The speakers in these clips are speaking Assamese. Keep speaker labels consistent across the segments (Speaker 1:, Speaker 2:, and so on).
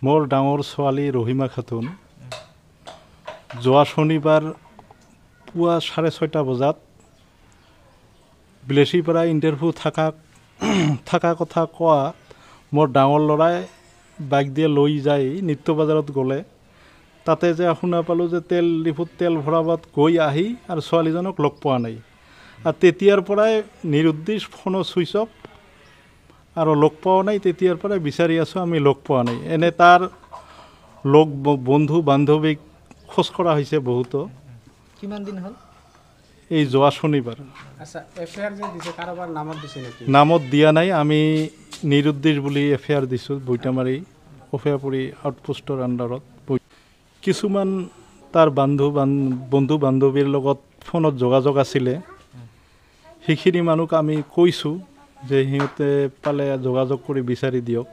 Speaker 1: মোৰ ডাঙৰ ছোৱালী ৰহিমা খাতুন যোৱা শনিবাৰ পুৱা 6:30 বজাত বিলেসিৰ পৰা ইণ্টাৰভিউ থাকা কথা কোৱা মোৰ ডাঙৰ ল'ৰাই বাইক দিয়ে লৈ যায় নিত্য বজাৰত গ'লে তাতে যে শুনা পালোঁ যে তেল ডিপুত তেল ভৰাবত গৈ আহি আৰু ছোৱালীজনক লগ পোৱা নাই আৰু তেতিয়াৰ পৰাই নিৰুদ্দেশ ফোনো ছুইচ অফ আৰু লগ পোৱা নাই তেতিয়াৰ পৰাই বিচাৰি আছোঁ আমি লগ পোৱা নাই এনে তাৰ লগ বন্ধু বান্ধৱীক খোজ কৰা হৈছে বহুতো
Speaker 2: কিমান দিন হ'ল
Speaker 1: এই যোৱা শনিবাৰ
Speaker 2: আচ্ছা এফআইআৰ যে দিছে কাৰোবাৰ নামত দিছে নেকি
Speaker 1: নামত দিয়া নাই আমি নিৰুদ্দেশ বুলি এফআইআৰ দিছোঁ বৈতামাৰী অফিয়াপুৰী আউটপোষ্টৰ আণ্ডাৰত কিছুমান তাৰ বন্ধু বান্ধৱীৰ লগত ফোনত যোগাযোগ আছিলে সেইখিনি মানুহক আমি কৈছোঁ যে সিহঁতে পালে যোগাযোগ কৰি বিচাৰি দিয়ক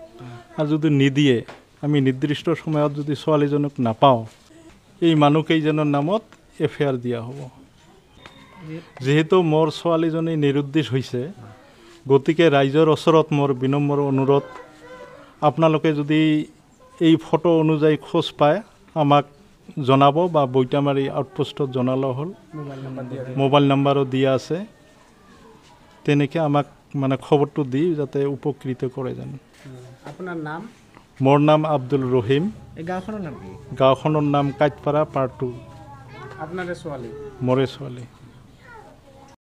Speaker 1: আৰু যদি নিদিয়ে আমি নিৰ্দিষ্ট সময়ত যদি ছোৱালীজনক নাপাওঁ এই মানুহকেইজনৰ নামত এফআইআৰ দিয়া হ'ব যেহেতু মোৰ ছোৱালীজনী নিৰুদ্দেশ হৈছে গতিকে ৰাইজৰ ওচৰত মোৰ বিনম্ৰ অনুৰোধ আপোনালোকে যদি এই ফটো অনুযায়ী খোজ পায় আমাক জনাব বা বৈতামাৰী আউটপোষ্টত জনালেও হ'ল মোবাইল নাম্বাৰো দিয়া আছে তেনেকৈ আমাক মানে খবৰটো দি যাতে উপকৃত কৰে জানো
Speaker 2: আপোনাৰ নাম
Speaker 1: মোৰ নাম আব্দুল ৰহিম
Speaker 2: এই গাঁওখনৰ নাম কি
Speaker 1: গাঁওখনৰ নাম কাইটপাৰা পাৰ্ট 2
Speaker 2: আপোনাৰ ছোৱালী
Speaker 1: মোৰে ছোৱালী